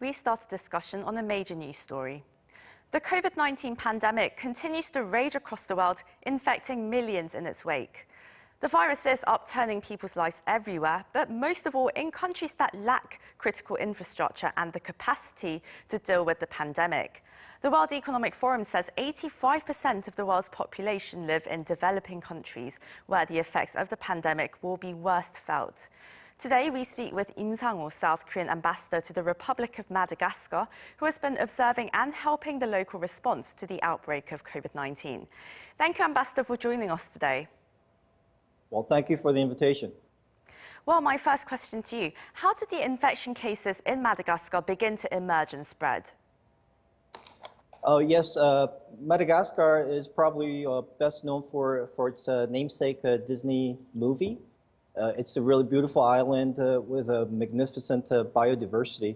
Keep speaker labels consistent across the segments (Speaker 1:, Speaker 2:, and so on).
Speaker 1: we start a discussion on a major news story. The COVID-19 pandemic continues to rage across the world, infecting millions in its wake. The virus is upturning people's lives everywhere, but most of all in countries that lack critical infrastructure and the capacity to deal with the pandemic. The World Economic Forum says 85% of the world's population live in developing countries, where the effects of the pandemic will be worst felt. Today, we speak with Im Sang-ho, South Korean ambassador to the Republic of Madagascar, who has been observing and helping the local response to the outbreak of COVID-19. Thank you, Ambassador, for joining us today.
Speaker 2: Well, thank you for the invitation.
Speaker 1: Well, my first question to you, how did the infection cases in Madagascar begin to emerge and spread?
Speaker 2: Oh, yes, Madagascar is probably best known for its namesake Disney movie. It's a really beautiful island with a magnificent biodiversity.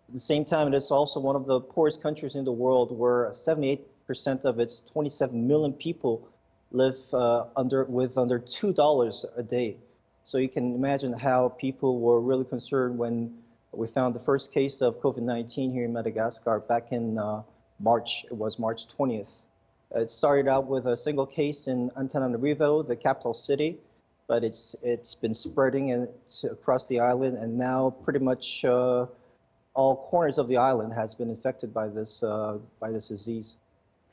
Speaker 2: At the same time, it's also one of the poorest countries in the world, where 78% of its 27 million people live under $2 a day. So you can imagine how people were really concerned when we found the first case of COVID-19 here in Madagascar back in March. It was March 20th. It started out with a single case in Antananarivo, the capital city, but it's been spreading across the island, and now pretty much all corners of the island has been infected by this disease.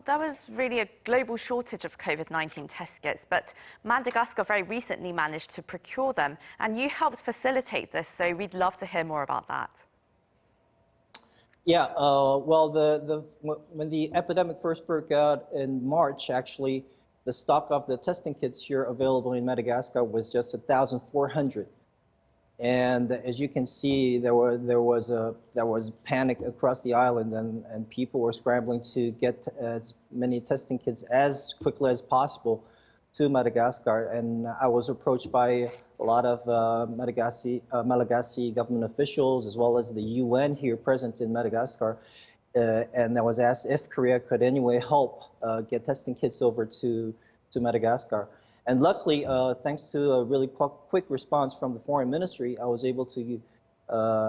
Speaker 1: There was really a global shortage of COVID-19 test kits, but Madagascar very recently managed to procure them, and you helped facilitate this, so we'd love to hear more about that.
Speaker 2: Yeah, well, when the epidemic first broke out in March, actually, the stock of the testing kits here available in Madagascar was just 1,400. And as you can see, there was panic across the island, and people were scrambling to get as many testing kits as quickly as possible to Madagascar. And I was approached by a lot of Malagasy government officials, as well as the UN here present in Madagascar. And I was asked if Korea could anyway help get testing kits over to Madagascar. And luckily, thanks to a really quick response from the Foreign Ministry, I was able to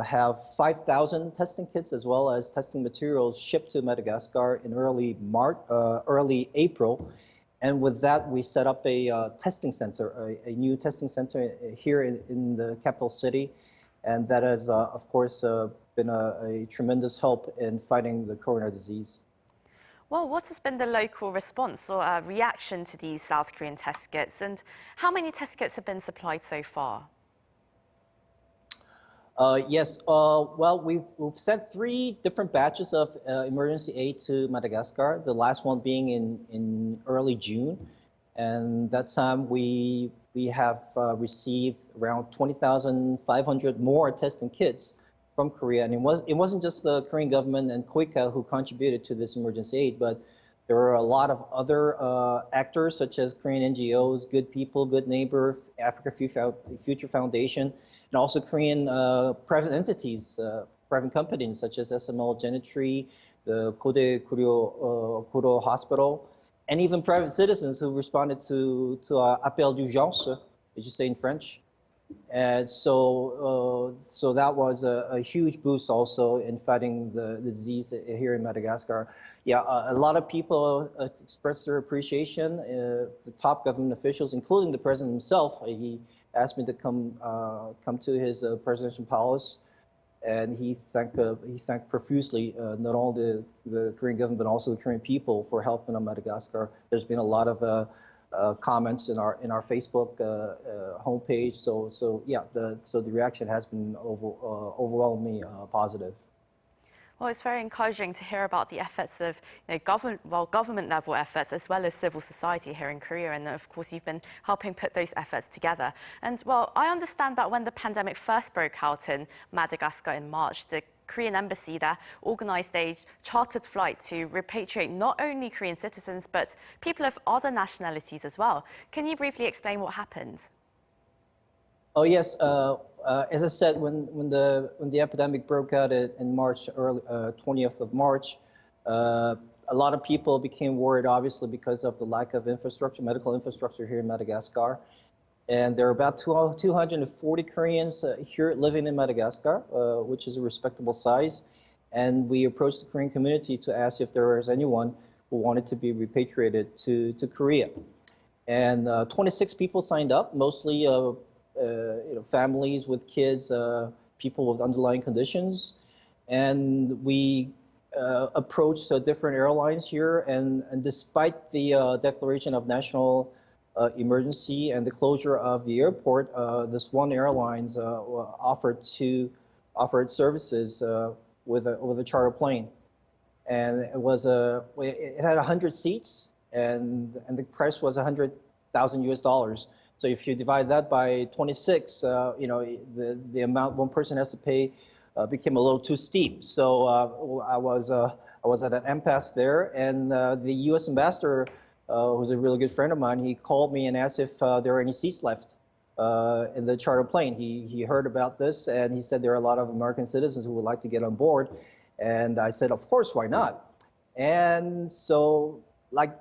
Speaker 2: have 5,000 testing kits as well as testing materials shipped to Madagascar in early April. And with that, we set up a testing center, a new testing center here in the capital city. And that has, of course, been a tremendous help in fighting the corona disease.
Speaker 1: Well, what has been the local response or reaction to these South Korean test kits, and how many test kits have been supplied so far?
Speaker 2: Yes, well, we've sent 3 different batches of emergency aid to Madagascar, the last one being in early June. And that time we have received around 20,500 more testing kits from Korea. And it wasn't just the Korean government and KOICA who contributed to this emergency aid, but there were a lot of other actors, such as Korean NGOs, Good People, Good Neighbor, Africa Future Foundation, and also Korean private entities, private companies such as SML Genetry, the Kode Kuro Hospital, and even private citizens who responded to appel d'urgence, as you say in French. And so that was a huge boost also in fighting the disease here in Madagascar. Yeah, a lot of people expressed their appreciation. The top government officials, including the president himself, he asked me to come to his presidential palace, and he thanked profusely not only the Korean government but also the Korean people for helping on Madagascar. There's been a lot of comments in our Facebook homepage. So yeah, the reaction has been overwhelmingly positive.
Speaker 1: Well, it's very encouraging to hear about the efforts of government level efforts as well as civil society here in Korea, and of course you've been helping put those efforts together. And well, I understand that when the pandemic first broke out in Madagascar in March, the Korean embassy there organized a chartered flight to repatriate not only Korean citizens but people of other nationalities as well. Can you briefly explain what happened?
Speaker 2: Oh yes, as I said, when the epidemic broke out in March, 20th of March, a lot of people became worried, obviously, because of the lack of infrastructure, medical infrastructure here in Madagascar. And there are about 240 Koreans here living in Madagascar, which is a respectable size. and we approached the Korean community to ask if there was anyone who wanted to be repatriated to Korea. And 26 people signed up, mostly families with kids, people with underlying conditions. And we approached different airlines here, and despite the declaration of national emergency and the closure of the airport, this one airlines offered services with a charter plane, and it had 100 seats, and the price was $100,000 US. So if you divide that by 26, the amount one person has to pay became a little too steep. So I was at an impasse there, and the U.S. ambassador, who's a really good friend of mine, he called me and asked if there are any seats left in the charter plane. He heard about this, and he said there are a lot of American citizens who would like to get on board. And I said, of course, why not? And so like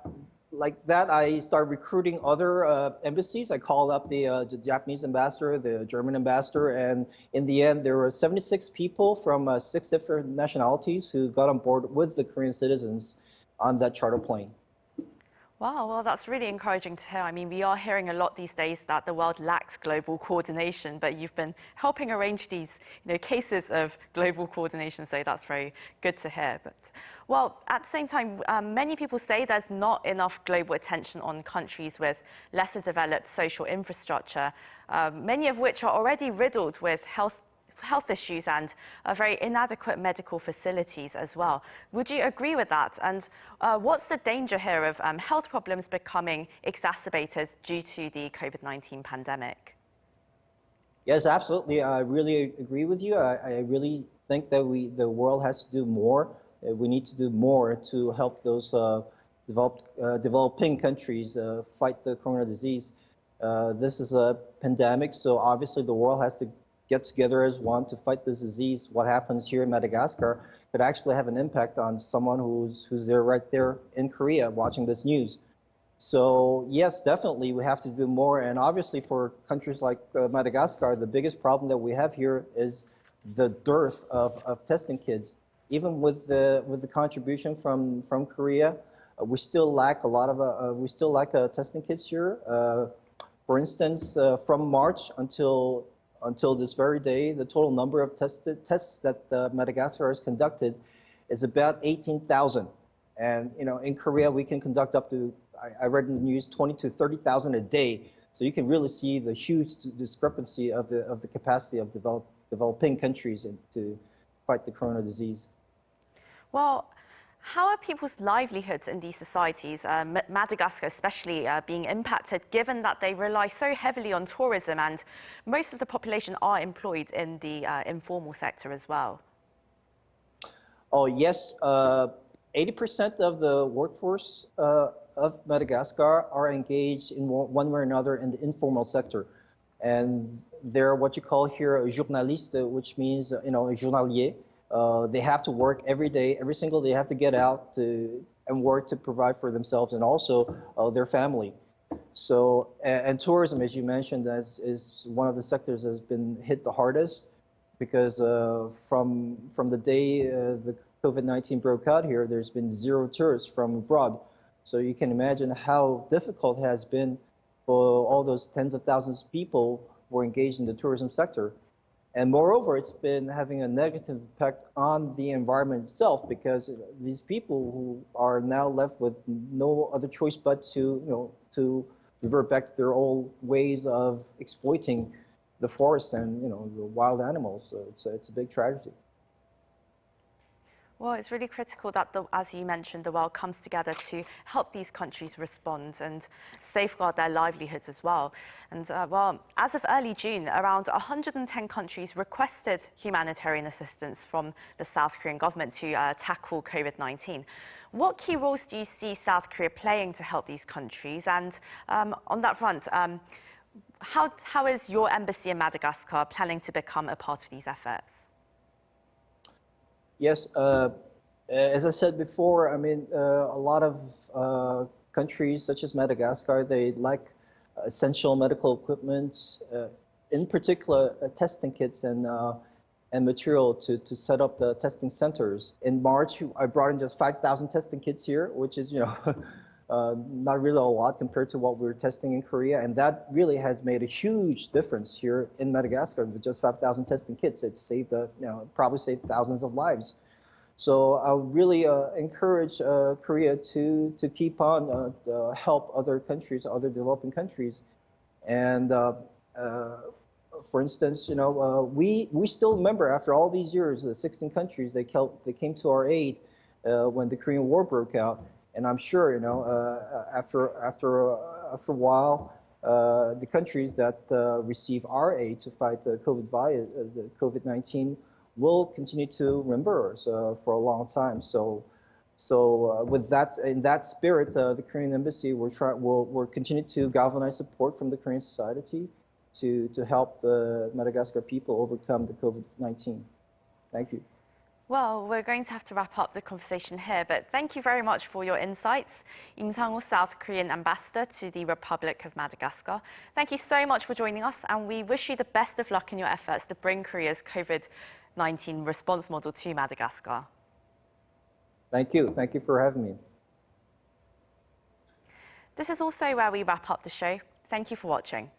Speaker 2: that, I started recruiting other embassies. I called up the Japanese ambassador, the German ambassador, and in the end, there were 76 people from 6 different nationalities who got on board with the Korean citizens on that charter plane.
Speaker 1: Wow, well, that's really encouraging to hear. I mean, we are hearing a lot these days that the world lacks global coordination, but you've been helping arrange these, cases of global coordination, so that's very good to hear. But, well, at the same time, many people say there's not enough global attention on countries with lesser developed social infrastructure, many of which are already riddled with health issues and very inadequate medical facilities as well. Would you agree with that? And what's the danger here of health problems becoming exacerbated due to the COVID-19 pandemic?
Speaker 2: Yes, absolutely. I really agree with you. I really think that the world has to do more. We need to do more to help those developing countries fight the corona disease. This is a pandemic, so obviously the world has to get together as one to fight this disease. What happens here in Madagascar could actually have an impact on someone who's there right there in Korea watching this news. So yes, definitely we have to do more. And obviously for countries like Madagascar, the biggest problem that we have here is the dearth of testing kits. Even with the contribution from Korea, we still lack a lot of testing kits here. For instance, from March until this very day, the total number of tests that Madagascar has conducted is about 18,000. And in Korea, we can conduct up to, I read in the news, 20 to 30,000 a day. So you can really see the huge discrepancy of the capacity of developing countries to fight the corona disease.
Speaker 1: Well, how are people's livelihoods in these societies, Madagascar especially, being impacted, given that they rely so heavily on tourism and most of the population are employed in the informal sector as well?
Speaker 2: Oh, yes. 80% of the workforce of Madagascar are engaged in one way or another in the informal sector. And they're what you call here a journaliste, which means, a journalier. They have to work every day, every single day, have to get out and work to provide for themselves and also their family. So, and tourism, as you mentioned, is one of the sectors that has been hit the hardest because from the day the COVID-19 broke out here, there's been 0 tourists from abroad. So you can imagine how difficult it has been for all those tens of thousands of people who are engaged in the tourism sector. And moreover, it's been having a negative impact on the environment itself because these people who are now left with no other choice but to revert back to their old ways of exploiting the forest and the wild animals. So it's a big tragedy.
Speaker 1: Well, it's really critical that, as you mentioned, the world comes together to help these countries respond and safeguard their livelihoods as well. And, well, as of early June, around 110 countries requested humanitarian assistance from the South Korean government to tackle COVID-19. What key roles do you see South Korea playing to help these countries? And on that front, how is your embassy in Madagascar planning to become a part of these efforts?
Speaker 2: Yes, as I said before, I mean, a lot of countries such as Madagascar, they lack essential medical equipment, in particular testing kits and and material to set up the testing centers. In March, I brought in just 5,000 testing kits here, which is, not really a lot compared to what we were testing in Korea. And that really has made a huge difference here in Madagascar with just 5,000 testing kits. It saved, probably saved thousands of lives. So I would really encourage Korea to keep on help other countries, other developing countries. And for instance, we still remember after all these years, the 16 countries, they came to our aid when the Korean War broke out. And I'm sure, after a while, the countries that receive our aid to fight the COVID-19 will continue to remember us for a long time. So with that, in that spirit, the Korean Embassy will continue to galvanize support from the Korean society to help the Madagascar people overcome the COVID-19. Thank you.
Speaker 1: Well, we're going to have to wrap up the conversation here, but thank you very much for your insights. Im Sang-woo, South Korean Ambassador to the Republic of Madagascar. Thank you so much for joining us, and we wish you the best of luck in your efforts to bring Korea's COVID-19 response model to Madagascar.
Speaker 2: Thank you. Thank you for having me.
Speaker 1: This is also where we wrap up the show. Thank you for watching.